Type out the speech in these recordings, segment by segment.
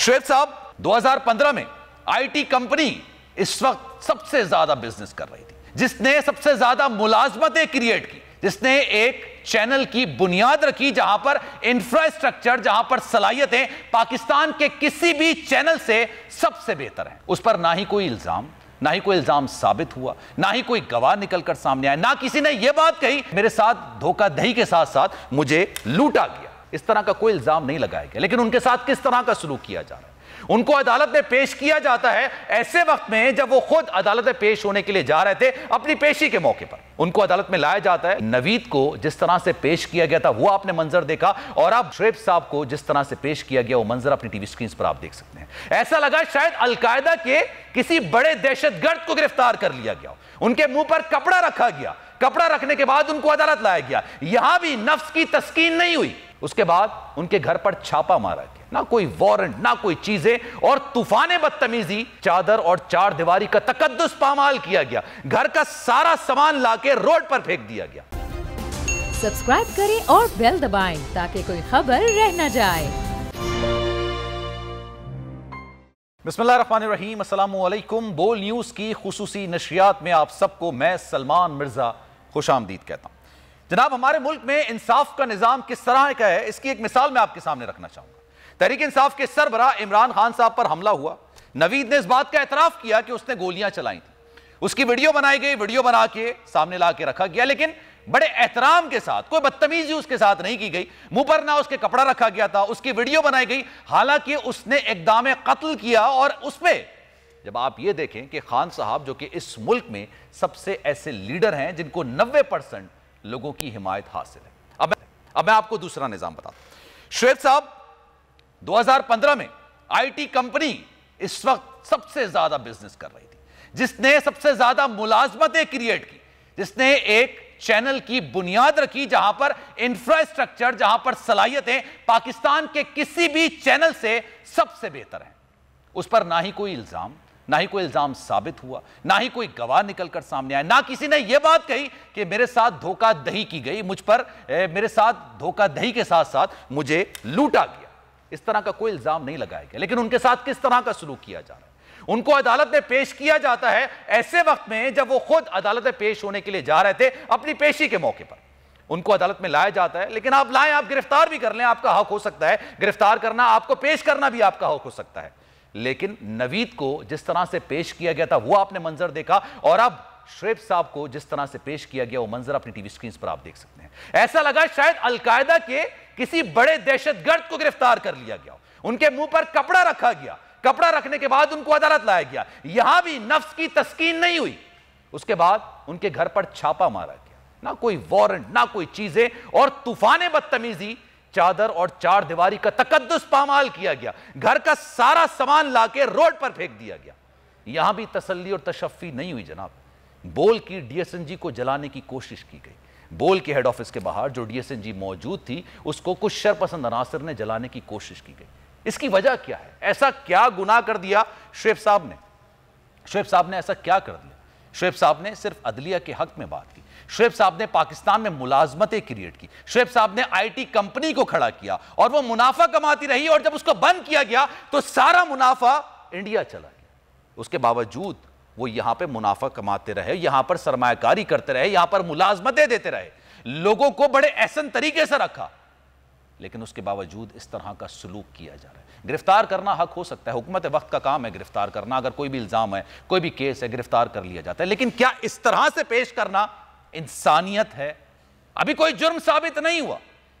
शुएब साहब 2015 में IT company इस वक्त सबसे ज्यादा बिजनेस कर रही थी, जिसने सबसे ज्यादा मुलाजमतें क्रिएट की, जिसने एक चैनल की बुनियाद रखी जहां पर इंफ्रास्ट्रक्चर, जहां पर सलाहियतें पाकिस्तान के किसी भी चैनल से सबसे बेहतर हैं। उस पर ना ही कोई इल्जाम साबित हुआ, ना ही कोई गवाह निकलकर सामने आया, ना किसी ने यह बात कही मेरे साथ धोखाधड़ी के साथ साथ मुझे लूटा गया। इस तरह का कोई इल्जाम नहीं लगाया गया। लेकिन उनके साथ किस तरह का सलूक किया जा रहा है, उनको अदालत में पेश किया जाता है ऐसे वक्त में जब वो खुद अदालत में पेश होने के लिए जा रहे थे अपनी पेशी के मौके पर। उनको अदालत में लाया जाता है। नवीद को जिस तरह से पेश किया गया था वो आपने मंजर देखा, और अब शुएब साहब को जिस तरह से पेश किया गया वो मंजर अपनी टीवी स्क्रीन पर आप देख सकते हैं। ऐसा लगा शायद अलकायदा के किसी बड़े दहशतगर्द को गिरफ्तार कर लिया गया। उनके मुंह पर कपड़ा रखा गया, कपड़ा रखने के बाद उनको अदालत लाया गया। यहां भी नफ्स की तस्कीन नहीं हुई। उसके बाद उनके घर पर छापा मारा गया, ना कोई वारंट, ना कोई चीजें, और तूफान बदतमीजी, चादर और चार दीवारी का तकद्दुस पामाल किया गया। घर का सारा सामान लाके रोड पर फेंक दिया गया। सब्सक्राइब करें और बेल दबाएं ताकि कोई खबर रह न जाए। बिस्मिल्लाहिर्रहमानिर्रहीम, अस्सलामु अलैकुम। बोल न्यूज की खुसूसी नशरियात में आप सबको मैं सलमान मिर्जा खुशामदीद कहता हूं। जनाब, हमारे मुल्क में इंसाफ का निजाम किस तरह का है, इसकी एक मिसाल मैं आपके सामने रखना चाहूंगा। तहरीक इंसाफ के सरबराह इमरान खान साहब पर हमला हुआ। नवीद ने इस बात का एतराफ किया कि उसने गोलियां चलाई थी। उसकी वीडियो बनाई गई, वीडियो बना के सामने ला के रखा गया, लेकिन बड़े एहतराम के साथ, कोई बदतमीजी उसके साथ नहीं की गई। मुंह पर ना उसके कपड़ा रखा गया था, उसकी वीडियो बनाई गई, हालांकि उसने इक़दाम कत्ल किया। और उसमें जब आप ये देखें कि खान साहब जो कि इस मुल्क में सबसे ऐसे लीडर हैं जिनको 90% लोगों की हिमायत हासिल है। अब मैं आपको दूसरा निजाम बताता हूं। शुएब साहब 2015 में आईटी कंपनी इस वक्त सबसे ज्यादा बिजनेस कर रही थी, जिसने सबसे ज्यादा मुलाजमतें क्रिएट की, जिसने एक चैनल की बुनियाद रखी जहां पर इंफ्रास्ट्रक्चर, जहां पर सलाहियतें पाकिस्तान के किसी भी चैनल से सबसे बेहतर हैं। उस पर ना ही कोई इल्जाम साबित हुआ, ना ही कोई गवाह निकलकर सामने आया, ना किसी ने यह बात कही कि मेरे साथ धोखाधड़ी की गई, मेरे साथ धोखाधड़ी के साथ साथ मुझे लूटा गया। इस तरह का कोई इल्जाम नहीं लगाया गया। लेकिन उनके साथ किस तरह का सलूक किया जा रहा है, उनको अदालत में पेश किया जाता है ऐसे वक्त में जब वो खुद अदालत में पेश होने के लिए जा रहे थे अपनी पेशी के मौके पर। उनको अदालत में लाया जाता है। लेकिन आप लाएं, आप गिरफ्तार भी कर लें, आपका हक हो सकता है गिरफ्तार करना, आपको पेश करना भी आपका हक हो सकता है। लेकिन नवीद को जिस तरह से पेश किया गया था वो आपने मंजर देखा, और अब शुएब साहब को जिस तरह से पेश किया गया वो मंजर अपनी टीवी स्क्रीन पर आप देख सकते हैं। ऐसा लगा शायद अलकायदा के किसी बड़े दहशतगर्द को गिरफ्तार कर लिया गया। उनके मुंह पर कपड़ा रखा गया, कपड़ा रखने के बाद उनको अदालत लाया गया। यहां भी नफ्स की तस्कीन नहीं हुई। उसके बाद उनके घर पर छापा मारा गया, ना कोई वारंट, ना कोई चीजें, और तूफान बदतमीजी, चादर और चार दीवारी का तकद्दुस पामाल किया गया। घर का सारा सामान लाके रोड पर फेंक दिया गया। यहां भी तसल्ली और तशफ़ी नहीं हुई जनाब। बोल की डीएसएनजी को जलाने की कोशिश की गई। बोल के हेड ऑफिस के बाहर जो डीएसएनजी मौजूद थी उसको कुछ शरपसंद अनासर ने जलाने की कोशिश की गई। इसकी वजह क्या है? ऐसा क्या गुनाह कर दिया शुएब साहब ने? शुएब साहब ने ऐसा क्या कर दिया? शुएब साहब ने सिर्फ अदलिया के हक में बात की। शुएब साहब ने पाकिस्तान में मुलाजमतें क्रिएट की। शुएब साहब ने आईटी कंपनी को खड़ा किया और वो मुनाफा कमाती रही, और जब उसको बंद किया गया तो सारा मुनाफा इंडिया चला गया। उसके बावजूद वो यहां पे मुनाफा कमाते रहे, यहां पर सरमायाकारी करते रहे, यहां पर मुलाजमतें देते रहे, लोगों को बड़े एहसन तरीके से रखा। लेकिन उसके बावजूद इस तरह का सलूक किया जा रहा है। गिरफ्तार करना हक हो सकता है, हुकूमत वक्त का काम है गिरफ्तार करना। अगर कोई भी इल्जाम है, कोई भी केस है, गिरफ्तार कर लिया जाता है। लेकिन क्या इस तरह से पेश करना इंसानियत है? अभी कोई जुर्म साबित नहीं हुआ।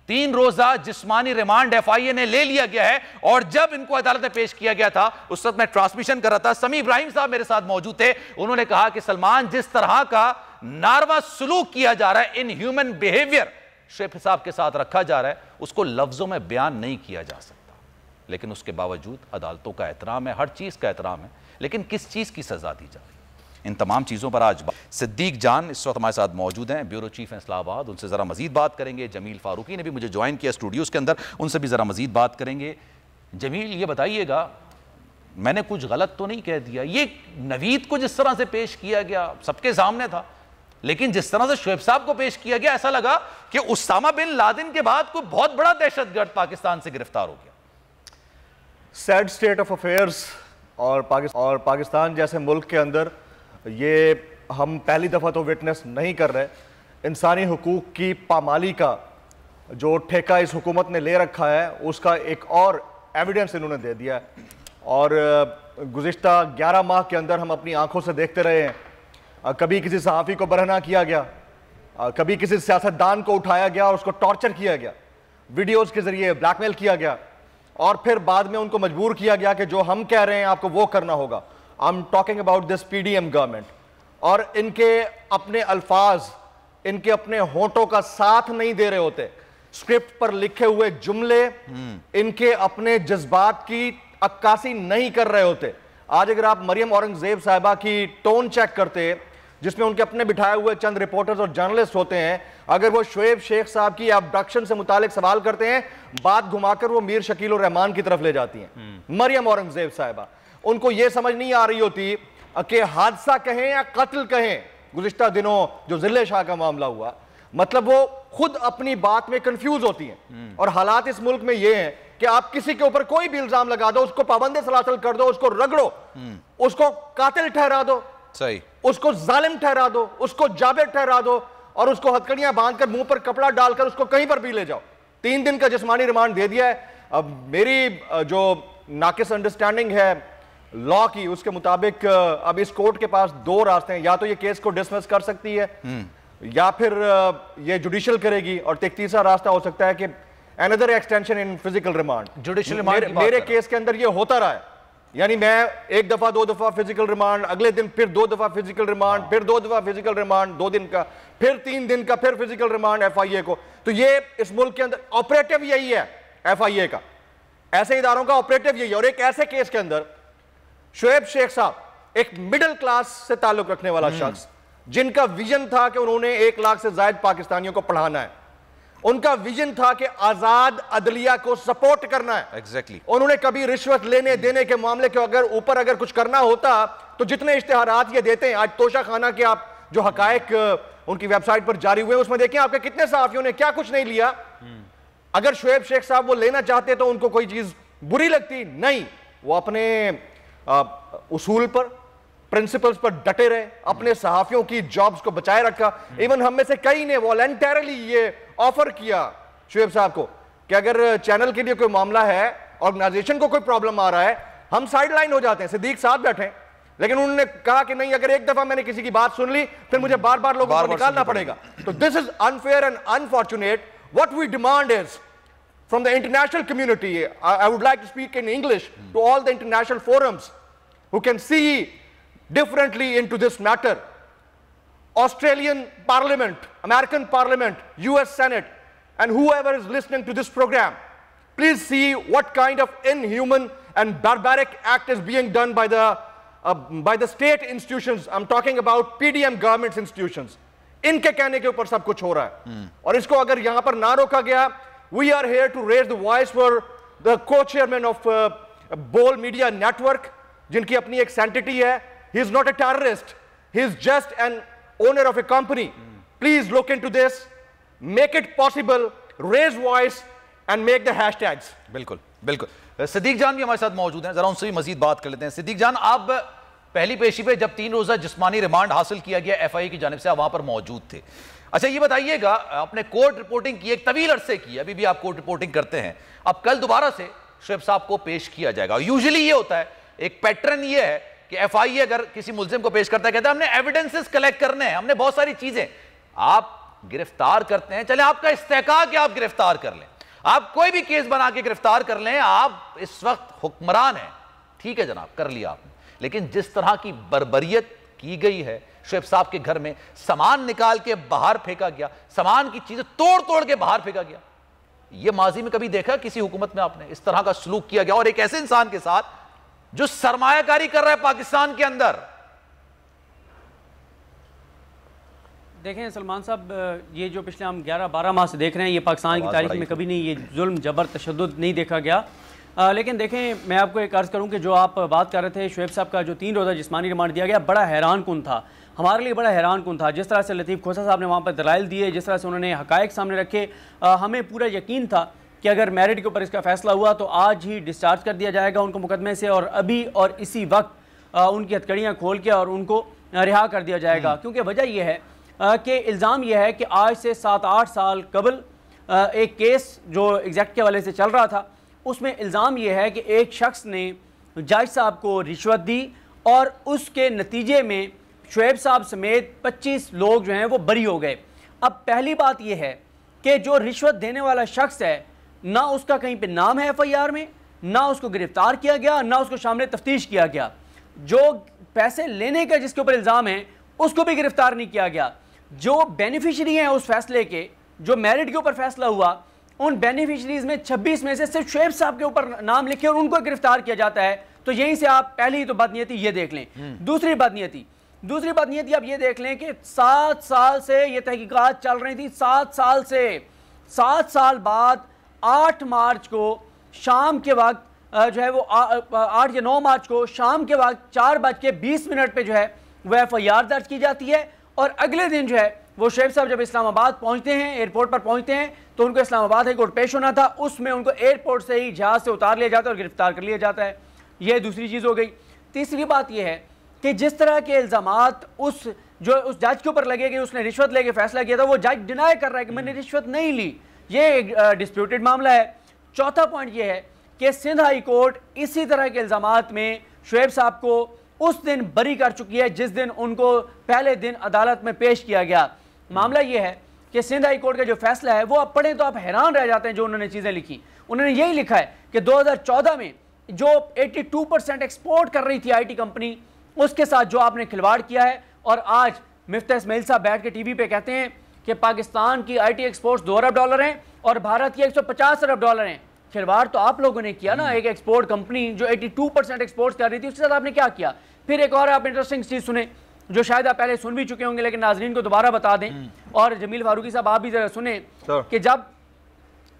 3 रोजा जिस्मानी रिमांड एफआईए ने ले लिया गया है, और जब इनको अदालत में पेश किया गया था उस वक्त मैं ट्रांसमिशन कर रहा था, समी इब्राहिम साहब मेरे साथ मौजूद थे। उन्होंने कहा कि सलमान, जिस तरह का नारवा सलूक किया जा रहा है, इन ह्यूमन बिहेवियर शुएब साहब के साथ रखा जा रहा है, उसको लफ्जों में बयान नहीं किया जा सकता। लेकिन उसके बावजूद अदालतों का एहतराम है, हर चीज का एहतराम है, लेकिन किस चीज की सजा दी जा रही है? इन तमाम चीज़ों पर आज सिद्दीक जान इस वक्त हमारे साथ मौजूद हैं, ब्यूरो चीफ इस्लामाबाद। उनसे ज़रा मजीद बात करेंगे। जमील फारूकी ने भी मुझे ज्वाइन किया स्टूडियोज़ के अंदर, उनसे भी ज़रा मजीद बात करेंगे। जमील, ये बताइएगा, मैंने कुछ गलत तो नहीं कह दिया? ये नवीद को जिस तरह से पेश किया गया सबके सामने था, लेकिन जिस तरह से शुएब साहब को पेश किया गया, ऐसा लगा कि उसामा बिन लादेन के बाद कोई बहुत बड़ा दहशतगर्द पाकिस्तान से गिरफ्तार हो गया। सैड स्टेट ऑफ अफेयर्स और पाकिस्तान जैसे मुल्क के अंदर ये हम पहली दफ़ा तो विटनेस नहीं कर रहे। इंसानी हुकूक की पामाली का जो ठेका इस हुकूमत ने ले रखा है उसका एक और एविडेंस इन्होंने दे दिया है। और गुज़िश्ता 11 माह के अंदर हम अपनी आंखों से देखते रहे हैं, कभी किसी सहाफ़ी को बरहना किया गया, कभी किसी सियासतदान को उठाया गया और उसको टॉर्चर किया गया, वीडियोज़ के ज़रिए ब्लैकमेल किया गया और फिर बाद में उनको मजबूर किया गया कि जो हम कह रहे हैं आपको वो करना होगा। I am talking about this PDM government. और इनके अपने अल्फाज, इनके अपने होंठों का साथ नहीं दे रहे होते, स्क्रिप्ट पर लिखे हुए जुमले इनके अपने जज्बात की अक्कासी नहीं कर रहे होते। आज अगर आप मरियम औरंगजेब साहिबा की टोन चेक करते, जिसमें उनके अपने बिठाए हुए चंद रिपोर्टर्स और जर्नलिस्ट होते हैं, अगर वो शुएब शेख साहब की एब्डक्शन से मुतालिक सवाल करते हैं, बात घुमाकर वो मीर शकील और रहमान की तरफ ले जाती हैं। मरियम औरंगजेब साहिबा, उनको ये समझ नहीं आ रही होती कि हादसा कहें या कत्ल कहें। गुज़िश्ता दिनों जो जिले शाह का मामला हुआ, मतलब वो खुद अपनी बात में कंफ्यूज होती हैं। और हालात इस मुल्क में ये हैं कि आप किसी के ऊपर कोई भी इल्जाम लगा दो, उसको पाबंद सलासल कर दो, उसको रगड़ो, उसको कातिल ठहरा दो, सही, उसको जालिम ठहरा दो, उसको जाबिर ठहरा दो और उसको हथकड़ियां बांधकर मुंह पर कपड़ा डालकर उसको कहीं पर भी ले जाओ। 3 दिन का जिस्मानी रिमांड दे दिया है। अब मेरी जो नाकिस अंडरस्टैंडिंग है लॉ की, उसके मुताबिक अब इस कोर्ट के पास 2 रास्ते हैं, या तो ये केस को डिसमिस कर सकती है या फिर ये जुडिशियल करेगी, और एक तीसरा रास्ता हो सकता है कि another extension in physical remand. Judicial remand मेरे केस के अंदर ये होता रहा है, यानी मैं 1 दफा 2 दफा फिजिकल रिमांड, अगले दिन फिर 2 दफा फिजिकल रिमांड, फिर 2 दफा फिजिकल रिमांड 2 दिन का, फिर 3 दिन का, फिर फिजिकल रिमांड FIA को। तो ये इस मुल्क के अंदर ऑपरेटिव यही है, FIA का, ऐसे इदारों का ऑपरेटिव यही है। और एक ऐसे केस के अंदर शुएब शेख साहब एक मिडिल क्लास से ताल्लुक रखने वाला शख्स, जिनका विजन था कि उन्होंने 1 लाख से ज्यादा पाकिस्तानियों को पढ़ाना है, उनका विजन था कि आजाद अदलिया को सपोर्ट करना है। एग्जैक्टली। उन्होंने कभी रिश्वत लेने देने के मामले के अगर कुछ करना होता तो जितने इश्तिहारात ये देते हैं, आज तोशा खाना के आप जो हकायक उनकी वेबसाइट पर जारी हुए उसमें देखें आपके कितने सहाफियों ने क्या कुछ नहीं लिया। अगर शुएब शेख साहब वो लेना चाहते तो उनको कोई चीज बुरी लगती नहीं, वो अपने उसूल पर, प्रिंसिपल्स पर डटे रहे, अपने सहाफियों की जॉब्स को बचाए रखा। इवन हम में से कई ने वॉलंटरली ये ऑफर किया शुएब साहब को कि अगर चैनल के लिए कोई मामला है, ऑर्गेनाइजेशन को कोई प्रॉब्लम आ रहा है, हम साइड लाइन हो जाते हैं, सिद्दीक साहब बैठे, लेकिन उन्होंने कहा कि नहीं, अगर एक दफा मैंने किसी की बात सुन ली फिर मुझे बार बार लोगों को निकालना पड़ेगा। तो this is unfair and unfortunate. What we demand is from the international community, I would like to speak in English to all the international forums who can see differently into this matter. Australian Parliament, American Parliament, US Senate, and whoever is listening to this program, please see what kind of inhuman and barbaric act is being done by the state institutions. I'm talking about PDM government institutions. इनके कहने के ऊपर सब कुछ हो रहा है और इसको अगर यहां पर ना रोका गया, we are here to raise the voice for the co-chairman of Bol Media Network, जिनकी अपनी एक sanctity है. He is not a terrorist. He is just an owner of a company. Please look into this, make it possible, raise voice and make the hashtags. बिल्कुल बिल्कुल। सिद्दीक जान भी हमारे साथ मौजूद हैं, जरा उनसे भी मजीद बात कर लेते हैं। सिद्दीक जान, आप पहली पेशी पे जब 3 रोजा जिस्मानी रिमांड हासिल किया गया FIA की जानिब से, आप वहां पर मौजूद थे। अच्छा ये बताइएगा, आपने कोर्ट रिपोर्टिंग की एक तवील अरसे की, अभी भी आप कोर्ट रिपोर्टिंग करते हैं, अब कल दोबारा से शुएब साहब को पेश किया जाएगा। यूजुअली ये होता है, एक पैटर्न ये है कि FIA अगर किसी मुल्जिम को पेश करता है, कहता है हमने एविडेंसेस कलेक्ट करने हैं, हमने बहुत सारी चीजें, आप गिरफ्तार करते हैं, चले आपका इस्तेहकाक कि आप गिरफ्तार कर लें, आप कोई भी केस बना के गिरफ्तार कर लें, आप इस वक्त हुक्मरान हैं, ठीक है जनाब, कर लिया आपने। लेकिन जिस तरह की बर्बरियत की गई है, शुएब साहब के घर में सामान निकाल के बाहर फेंका गया, सामान की चीजें तोड़ तोड़ के बाहर फेंका गया, यह माजी में कभी देखा किसी हुकूमत में आपने इस तरह का सलूक किया गया, और एक ऐसे इंसान के साथ जो सरमायाकारी कर रहा है पाकिस्तान के अंदर? देखें सलमान साहब, ये जो पिछले हम 11-12 माह से देख रहे हैं, ये पाकिस्तान की तारीख में कभी नहीं ये जुल्म जबर तशद्दुद नहीं देखा गया। लेकिन देखें, मैं आपको एक अर्ज़ करूं कि जो आप बात कर रहे थे शुएब साहब का जो 3 रोज़ा जिस्मानी रिमांड दिया गया, बड़ा हैरान कुन था, हमारे लिए बड़ा हैरान कुन था। जिस तरह से लतीफ़ खोसा साहब ने वहाँ पर दलाइल दिए, जिस तरह से उन्होंने हकायक सामने रखे, हमें पूरा यकीन था कि अगर मेरिट के ऊपर इसका फैसला हुआ तो आज ही डिस्चार्ज कर दिया जाएगा उनको मुकदमे से, और अभी और इसी वक्त उनकी हथकड़ियाँ खोल के और उनको रिहा कर दिया जाएगा। क्योंकि वजह यह है कि इल्ज़ाम यह है कि आज से 7-8 साल कबल एक केस जो एग्जैक्ट के हवाले से चल रहा था, उसमें इल्ज़ाम यह है कि एक शख्स ने जज साहब को रिश्वत दी और उसके नतीजे में शुएब साहब समेत 25 लोग जो हैं वो बरी हो गए। अब पहली बात यह है कि जो रिश्वत देने वाला शख्स है, ना उसका कहीं पे नाम है FIR में, ना उसको गिरफ्तार किया गया, ना उसको शामिल तफ्तीश किया गया। जो पैसे लेने का जिसके ऊपर इल्ज़ाम है उसको भी गिरफ्तार नहीं किया गया। जो बेनिफिशरी हैं उस फैसले के, जो मेरिट के ऊपर फैसला हुआ, उन बेनिफिशरीज में 26 में से सिर्फ शुएब साहब के ऊपर नाम लिखे और उनको गिरफ्तार किया जाता है। तो यहीं से आप पहली ही तो बदनीयती ये देख लें। दूसरी बदनीयती आप ये देख लें कि 7 साल से ये तहकीकात चल रही थी, 7 साल से। 7 साल बाद 8 मार्च को शाम के वक्त जो है वो 8 या 9 मार्च को शाम के वक्त 4:20 पे जो है वो FIR दर्ज की जाती है, और अगले दिन जो है वो शुएब साहब जब इस्लामाबाद पहुंचते हैं, एयरपोर्ट पर पहुंचते हैं, तो उनको इस्लामाबाद हाई कोर्ट पेश होना था। उसमें उनको एयरपोर्ट से ही जहाज से उतार लिया जाता है और गिरफ्तार कर लिया जाता है। यह दूसरी चीज़ हो गई। तीसरी बात यह है कि जिस तरह के इल्ज़ामात उस जज के ऊपर लगे कि उसने रिश्वत लेके फैसला किया था, वो जज डिनाई कर रहा है कि मैंने रिश्वत नहीं ली। ये एक डिस्प्यूटेड मामला है। चौथा पॉइंट ये है कि सिंध हाई कोर्ट इसी तरह के इल्ज़ामात में शुएब साहब को उस दिन बरी कर चुकी है जिस दिन उनको पहले दिन अदालत में पेश किया गया। मामला ये है कि सिंध हाई कोर्ट का जो फैसला है वो आप पढ़ें तो आप हैरान रह जाते हैं। जो उन्होंने चीज़ें लिखी, उन्होंने यही लिखा है कि 2014 में जो 82% एक्सपोर्ट कर रही थी IT कंपनी, उसके साथ जो आपने खिलवाड़ किया है। और आज मिफ्ता इस्माइल साहब बैठ के TV पे कहते हैं कि पाकिस्तान की IT एक्सपोर्ट्स $2 अरब हैं और भारत की $150 अरब हैं। खिलवाड़ तो आप लोगों ने किया ना। एक एक्सपोर्ट कंपनी जो 82% एक्सपोर्ट कर रही थी, उसके साथ आपने क्या किया। फिर एक और आप इंटरेस्टिंग चीज़ सुने जो शायद आप पहले सुन भी चुके होंगे, लेकिन नाजरीन को दोबारा बता दें, और जमील फारूकी साहब आप भी जरा सुने कि जब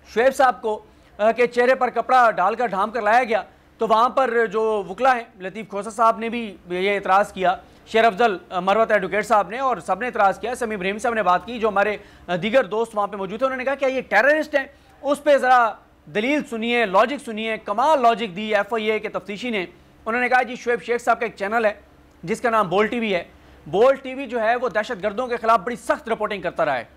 शुएब साहब को के चेहरे पर कपड़ा डालकर ढांप कर लाया गया, तो वहाँ पर जो वकला हैं, लतीफ़ खोसा साहब ने भी ये एतराज़ किया, शेर अफजल मरवत एडवोकेट साहब ने, और सब ने एतराज़ किया। समी इब्राहिम साहब ने बात की, जो हमारे दीगर दोस्त वहाँ पे मौजूद थे। उन्होंने कहा कि ये टेररिस्ट हैं। उस पर ज़रा दलील सुनिए, लॉजिक सुनिए। कमाल लॉजिक दी FIA के तफ्तीशी ने। उन्होंने कहा जी शुएब शेख साहब का एक चैनल है जिसका नाम बोल्ड TV है। बोल्ड TV जो है वो दहशतगर्दों के खिलाफ बड़ी सख्त रिपोर्टिंग करता रहा है।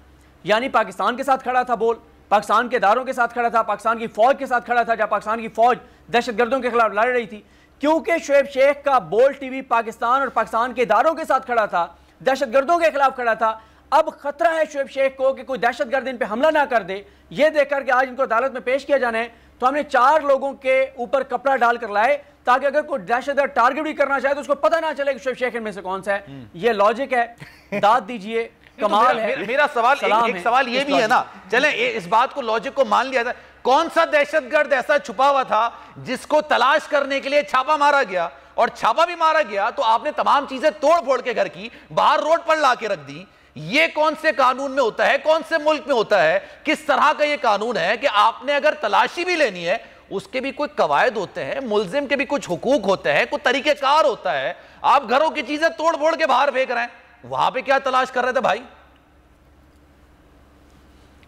यानी पाकिस्तान के साथ खड़ा था बोल, पाकिस्तान के इदारों के साथ खड़ा था, पाकिस्तान की फौज के साथ खड़ा था जब पाकिस्तान की फौज दहशतगर्दों के खिलाफ लड़ रही थी। क्योंकि शुएब शेख का बोल्ड TV पाकिस्तान और पाकिस्तान के इदारों के साथ खड़ा था, दहशतगर्दों के खिलाफ खड़ा था। अब खतरा है शुएब शेख को कि कोई दहशतगर्द इन पे हमला ना कर दे। ये देखकर कि आज इनको अदालत में पेश किया जाना है, तो हमने 4 लोगों के ऊपर कपड़ा डालकर लाए ताकि अगर कोई दहशतगर्द टारगेट भी करना चाहे तो उसको पता ना चले कि शुएब शेख इनमें से कौन सा है। ये लॉजिक है। दाद दीजिए, कमाल है। मेरा सवाल एक सवाल ये भी है ना, चले इस बात को लॉजिक को मान लिया था, कौन सा दहशतगर्द ऐसा छुपा हुआ था जिसको तलाश करने के लिए छापा मारा गया, और छापा भी मारा गया तो आपने तमाम चीजें तोड़ फोड़ के घर की बाहर रोड पर ला के रख दी। ये कौन से कानून में होता है, कौन से मुल्क में होता है, किस तरह का ये कानून है कि आपने अगर तलाशी भी लेनी है उसके भी कोई कवायद होते हैं, मुल्जिम के भी कुछ हुकूक होते हैं, कुछ तरीकेकार होता है। आप घरों की चीजें तोड़ फोड़ के बाहर फेंक रहे हैं, वहां पे क्या तलाश कर रहे थे भाई?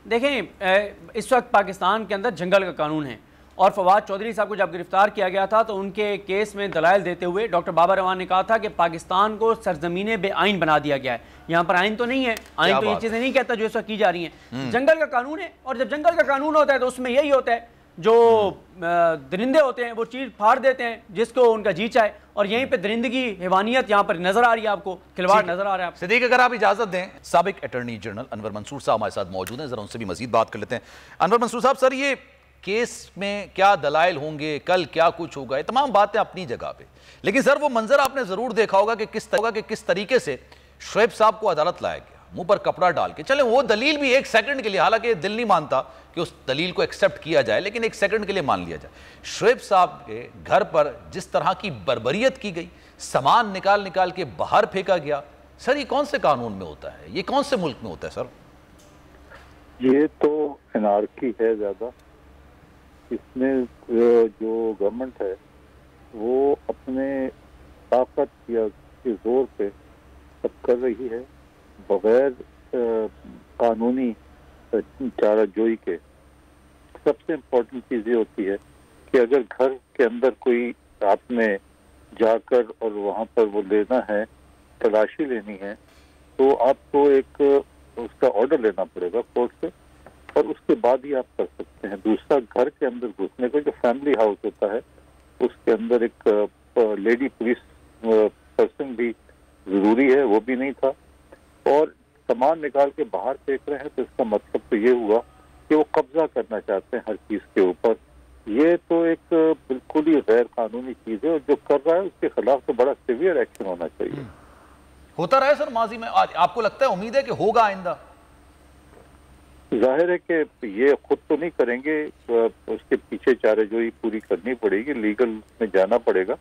देखें, इस वक्त पाकिस्तान के अंदर जंगल का कानून है, और फवाद चौधरी साहब को जब गिरफ्तार किया गया था तो उनके केस में दलाइल देते हुए डॉक्टर बाबा रवान ने कहा था कि पाकिस्तान को सरजमीन बेआइन बना दिया गया है। यहाँ पर आइन तो नहीं है, आइन तो ये चीज़ें नहीं कहता जो इस वक्त की जा रही हैं। जंगल का कानून है, और जब जंगल का कानून होता है तो उसमें यही होता है, जो दरिंदे होते हैं वो चीज़ फाड़ देते हैं जिसको उनका जी चाहे, और यहीं पे दरिंदगी, हैवानियत यहाँ पर नजर आ रही है, आपको खिलवाड़ नजर आ रहा है। सिद्दीक, अगर आप इजाजत दें, साबिक अटॉर्नी जनरल अनवर मंसूर साहब हमारे साथ मौजूद हैं, जरा उनसे भी मजीद बात कर लेते हैं। अनवर मंसूर साहब, सर ये केस में क्या दलाइल होंगे, कल क्या कुछ होगा, ये तमाम बातें अपनी जगह पे, लेकिन सर वो मंजर आपने जरूर देखा होगा कि किस तरीके से शुएब साहब को अदालत लाया गया, मुंह पर कपड़ा डाल के। चले वो दलील भी एक सेकंड के लिए, हालांकि दिल नहीं मानता कि उस दलील को एक्सेप्ट किया जाए, लेकिन एक सेकंड के लिए मान लिया जाए। शुएब साहब के घर पर जिस तरह की बर्बरियत की गई, सामान निकाल निकाल के बाहर फेंका गया, सर ये कौन से कानून में होता है, ये कौन से मुल्क में होता है सर? ये तो एनार्की है ज्यादा। इसमें जो गवर्नमेंट है वो अपने ताकत या के जोर पे सब कर रही है, बगैर कानूनी चाराजोई के। सबसे इम्पोर्टेंट चीज ये होती है कि अगर घर के अंदर कोई आपने जाकर और वहाँ पर वो लेना है, तलाशी लेनी है, तो आपको एक उसका ऑर्डर लेना पड़ेगा कोर्ट से और उसके बाद ही आप कर सकते हैं। दूसरा, घर के अंदर घुसने को जो फैमिली हाउस होता है उसके अंदर एक लेडी पुलिस पर्सन भी जरूरी है, वो भी नहीं था। और सामान निकाल के बाहर फेंक रहे हैं तो इसका मतलब तो ये हुआ कि वो कब्जा करना चाहते हैं हर चीज के ऊपर। ये तो एक बिल्कुल ही गैर कानूनी चीज है और जो कर रहा है उसके खिलाफ तो बड़ा सीवियर एक्शन होना चाहिए। होता रहा है सर माजी में, आज आपको लगता है, उम्मीद है कि होगा आइंदा? जाहिर है कि ये खुद तो नहीं करेंगे, उसके पीछे चाराजोई पूरी करनी पड़ेगी, लीगल में जाना पड़ेगा।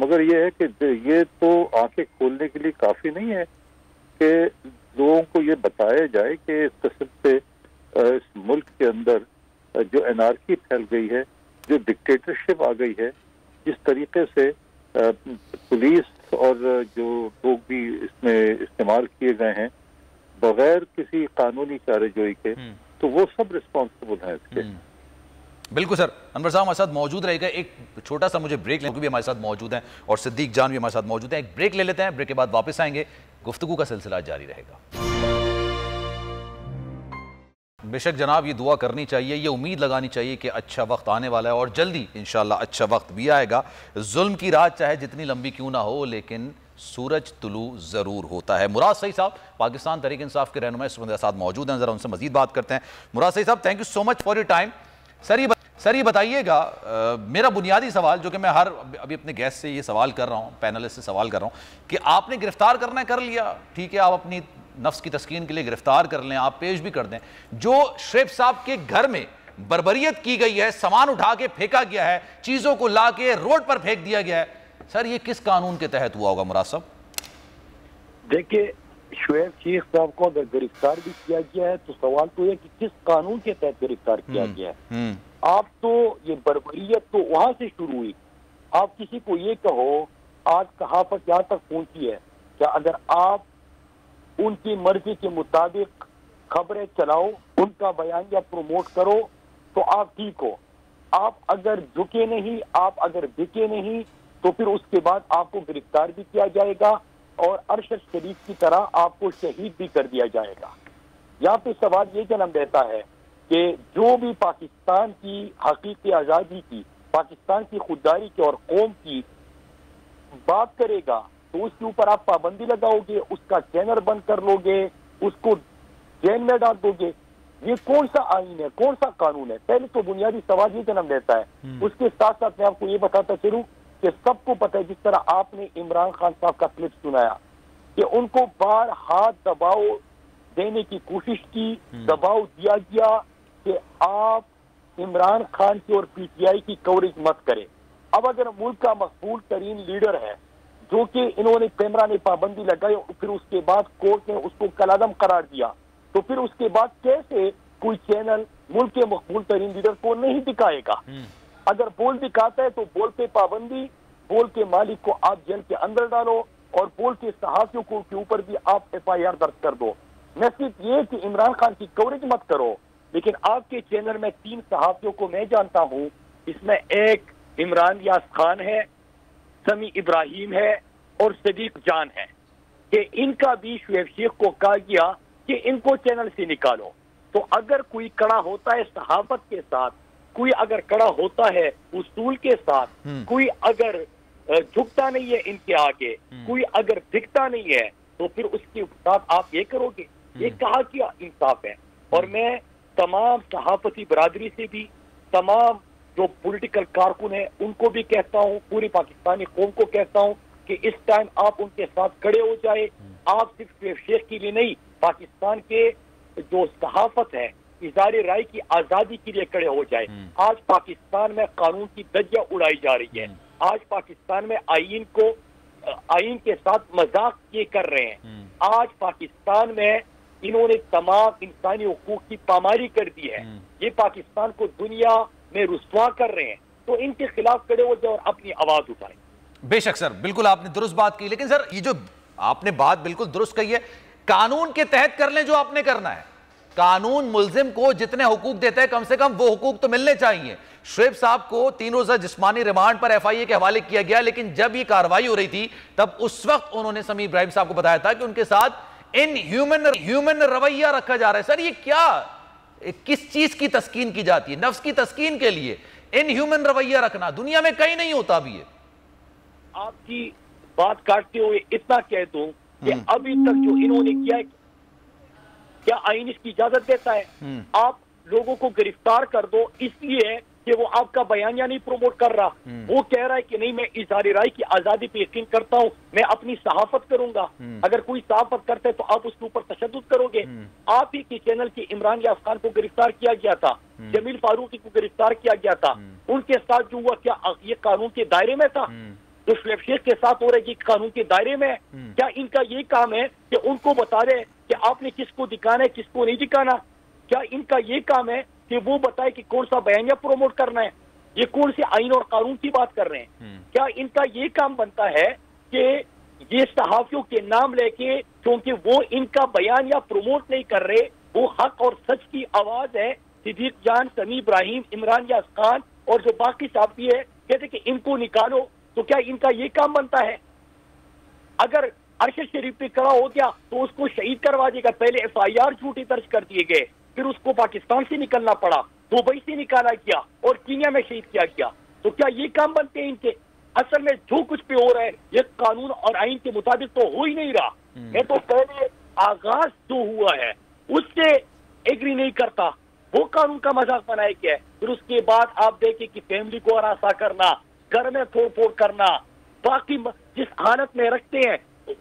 मगर ये है कि ये तो आंखें खोलने के लिए काफी नहीं है कि लोगों को ये बताया जाए कि इस किस्म से इस मुल्क के अंदर जो एनार्की फैल गई है, जो डिक्टेटरशिप आ गई है, जिस तरीके से पुलिस और जो लोग भी इसमें इस्तेमाल किए गए हैं बगैर किसी कानूनी चाराजोई के, तो वो सब रिस्पॉन्सिबल हैं इसके। बिल्कुल सर। अनवर साहब हमारे साथ मौजूद रहेगा। एक छोटा सा मुझे ब्रेक लेना, भी हमारे साथ मौजूद हैं और सिद्दीक जान भी हमारे साथ मौजूद हैं। एक ब्रेक ले लेते हैं, ब्रेक के बाद वापस आएंगे, गुफ्तगू का सिलसिला जारी रहेगा। बेशक जनाब, ये दुआ करनी चाहिए, ये उम्मीद लगानी चाहिए कि अच्छा वक्त आने वाला है और जल्दी इंशाल्लाह अच्छा वक्त भी आएगा। जुल्म की रात चाहे जितनी लंबी क्यों ना हो, लेकिन सूरज तुलू जरूर होता है। मुराद सईद साहब पाकिस्तान तहरीक इंसाफ के रहनुमा इस वक्त साथ मौजूद हैं, जरा उनसे मजीद बात करते हैं। मुराद सईद साहब, thank you so much for your time. Sir ये बताइएगा, मेरा बुनियादी सवाल जो कि मैं अभी अपने गेस्ट से ये सवाल कर रहा हूँ, पैनलिस्ट से सवाल कर रहा हूँ कि आपने गिरफ्तार करना है, कर लिया, ठीक है, आप अपनी नफ्स की तस्कीन के लिए गिरफ्तार कर लें, आप पेश भी कर दें। जो शुएब साहब के घर में बर्बरियत की गई है, सामान उठा के फेंका गया है, चीजों को ला के रोड पर फेंक दिया गया है, सर ये किस कानून के तहत हुआ होगा मुराद साहब? देखिए, शुएब शेख साहब को अगर गिरफ्तार भी किया गया है तो सवाल तो है कि किस कानून के तहत गिरफ्तार किया गया है। आप तो ये बर्बरियत तो वहां से शुरू हुई। आप किसी को ये कहो, आज कहावत यहाँ तक पहुंची है कि अगर आप उनकी मर्जी के मुताबिक खबरें चलाओ, उनका बयानिया प्रमोट करो तो आप ठीक हो। आप अगर झुके नहीं, आप अगर बिके नहीं, तो फिर उसके बाद आपको गिरफ्तार भी किया जाएगा और अरशद शरीफ की तरह आपको शहीद भी कर दिया जाएगा। यहाँ पे सवाल ये जन्म देता है कि जो भी पाकिस्तान की हकीकी आज़ादी की, पाकिस्तान की खुददारी की और कौम की बात करेगा तो उसके ऊपर आप पाबंदी लगाओगे, उसका चैनल बंद कर लोगे, उसको जेल में डाल दोगे। ये कौन सा आईन है, कौन सा कानून है? पहले तो बुनियादी सवाल ये जन्म देता है। उसके साथ साथ मैं आपको ये बताता चलूं कि सबको पता है, जिस तरह आपने इमरान खान साहब का क्लिप सुनाया कि उनको बार हाथ दबाव देने की कोशिश की, दबाव दिया गया कि आप इमरान खान की और पीटीआई की कवरेज मत करें। अब अगर मुल्क का मकबूल तरीन लीडर है जो कि इन्होंने कैमरा ने पाबंदी लगाई और फिर उसके बाद कोर्ट ने उसको कलादम करार दिया, तो फिर उसके बाद कैसे कोई चैनल मुल्क के मकबूल तरीन लीडर को नहीं दिखाएगा? अगर बोल दिखाता है तो बोल पे पाबंदी, बोल के मालिक को आप जेल के अंदर डालो और बोल के सहाफियों के ऊपर भी आप FIR दर्ज कर दो। न सिर्फ ये कि इमरान खान की कवरेज मत करो, लेकिन आपके चैनल में 3 सहाफियों को मैं जानता हूँ, इसमें एक इमरान यास खान है, समी इब्राहिम है और सदीक जान है, कि इनका भी शुएब शेख को कहा गया कि इनको चैनल से निकालो। तो अगर कोई कड़ा होता है सहाफत के साथ, कोई अगर कड़ा होता है उसूल के साथ, कोई अगर झुकता नहीं है इनके आगे, कोई अगर दिखता नहीं है, तो फिर उसके साथ आप ये करोगे? ये कहा क्या इंसाफ है? और मैं तमाम सहाफती बरादरी से भी, तमाम जो पॉलिटिकल कारकुन है उनको भी कहता हूँ, पूरी पाकिस्तानी कौम को कहता हूँ कि इस टाइम आप उनके साथ खड़े हो जाए। आप सिर्फ शुएब शेख के लिए नहीं, पाकिस्तान के जो सहाफत है, इज़हार राय की आजादी के लिए खड़े हो जाए। आज पाकिस्तान में कानून की धज्जियां उड़ाई जा रही है। आज पाकिस्तान में आईन के साथ मजाक ये कर रहे हैं। आज पाकिस्तान में इन्होंने तमाम इंसानी हुकूक की पामारी कर दी है। ये पाकिस्तान को दुनिया में रुस्वा कर रहे हैं। तो इनके खिलाफ खड़े हो जाए और अपनी आवाज उठाएं। बेशक सर, बिल्कुल आपने दुरुस्त बात की, लेकिन सर ये जो आपने बात बिल्कुल दुरुस्त कही है, कानून के तहत कर लें जो आपने करना है, कानून मुल्जिम को जितने हुकूक देता है कम से कम वो हुकूक तो मिलने चाहिए। शुएब साहब को 3 रोजा जिस्मानी रिमांड पर FIA के हवाले किया गया, लेकिन जब ये कार्रवाई हो रही थी तब उस वक्त उन्होंने समीर इब्राहिम साहब को बताया था कि उनके साथ ह्यूमन रवैया रखा जा रहा है। सर ये क्या, किस चीज की तस्कीन की जाती है? नफ्स की तस्कीन के लिए ह्यूमन रवैया रखना दुनिया में कहीं नहीं होता। भी है आपकी बात काटते हुए इतना कह दूं कि अभी तक जो इन्होंने किया है, क्या आईन इसकी इजाजत देता है? आप लोगों को गिरफ्तार कर दो इसलिए कि वो आपका बयानिया नहीं प्रमोट कर रहा, वो कह रहा है कि नहीं मैं इज़हार राय की आजादी पे यकीन करता हूँ, मैं अपनी सहाफत करूंगा। अगर कोई सहाफत करता है तो आप उसके ऊपर तशद्दुद करोगे। आप ही के चैनल के इमरान यास खान को गिरफ्तार किया गया था, जमील फारूकी को गिरफ्तार किया गया था, उनके साथ जो हुआ क्या ये कानून के दायरे में था? जो शुएब शेख के साथ हो रहा है कानून के दायरे में? क्या इनका ये काम है कि उनको बता रहे कि आपने किसको दिखाना है किसको नहीं दिखाना? क्या इनका ये काम है कि वो बताए कि कौन सा बयानिया प्रोमोट करना है? ये कौन से आइन और कानून की बात कर रहे हैं? क्या इनका ये काम बनता है कि ये सहाफियों के नाम लेके, क्योंकि वो इनका बयानिया प्रोमोट नहीं कर रहे, वो हक और सच की आवाज है, सिद्दीक जान, समीर इब्राहिम, इमरान यास खान और जो बाकी सहाफी है, कहते कि इनको निकालो, तो क्या इनका ये काम बनता है? अगर अरशद शरीफ पे खड़ा हो गया तो उसको शहीद करवा देगा। पहले FIR झूठे दर्ज कर दिए गए, फिर उसको पाकिस्तान से निकलना पड़ा, दुबई से निकाला गया और कीनिया में शहीद किया गया। तो क्या ये काम बनते हैं इनके? असल में जो कुछ पे हो रहा है ये कानून और आइन के मुताबिक तो हो ही नहीं रहा। मैं तो पहले आगाज जो हुआ है उससे एग्री नहीं करता, वो कानून का मजाक बनाया गया है। फिर उसके बाद आप देखें कि फैमिली को हरासा करना, घर में तोड़ फोड़ करना, बाकी जिस हालत में रखते हैं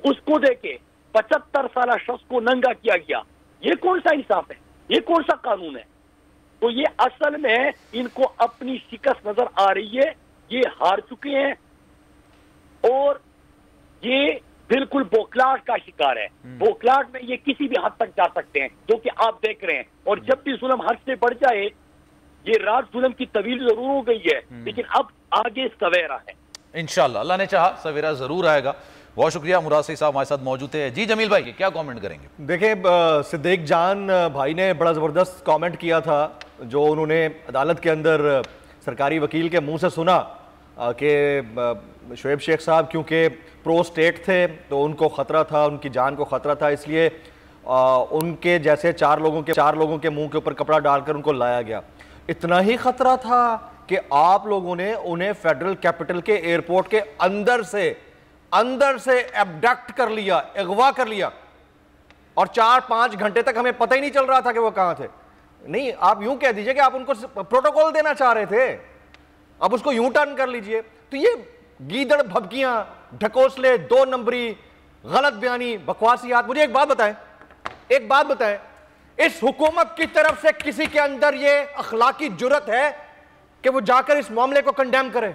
उसको देके 75 साल शख्स को नंगा किया गया। ये कौन सा इंसाफ है? ये कौन सा कानून है? तो ये असल में इनको अपनी शिकस्त नजर आ रही है, ये हार चुके हैं और ये बिल्कुल बौखलाहट का शिकार है। बौखलाहट में ये किसी भी हद तक जा सकते हैं, जो कि आप देख रहे हैं। और जब भी जुल्म हद से बढ़ जाए, ये रात जुल्म की तवील जरूर हो गई है, लेकिन अब आगे सवेरा है। इंशाअल्लाह, अल्लाह ने चाहा सवेरा जरूर आएगा। बहुत शुक्रिया। मुराद सईद साहब हमारे साथ मौजूद है। जी जमील भाई, क्या कमेंट करेंगे? देखिए, सिद्दीक जान भाई ने बड़ा ज़बरदस्त कमेंट किया था, जो उन्होंने अदालत के अंदर सरकारी वकील के मुंह से सुना कि शुएब शेख साहब क्योंकि प्रो स्टेट थे तो उनको ख़तरा था, उनकी जान को ख़तरा था, इसलिए उनके जैसे चार लोगों के मुंह के ऊपर कपड़ा डालकर उनको लाया गया। इतना ही ख़तरा था कि आप लोगों ने उन्हें फेडरल कैपिटल के एयरपोर्ट के अंदर से एब्डक्ट कर लिया, अगवा कर लिया, और 4-5 घंटे तक हमें पता ही नहीं चल रहा था कि वो कहां थे। नहीं, आप यूं कह दीजिए कि आप उनको प्रोटोकॉल देना चाह रहे थे, अब उसको यूं टर्न कर लीजिए। तो ये गीदड़ भभकियां, ढकोसले, 2 नंबरी, गलत बयानी, बकवासियात। मुझे एक बात बताएं, इस हुकूमत की तरफ से किसी के अंदर ये अखलाकी जुर्रत है कि वो जाकर इस मामले को कंडेम करे?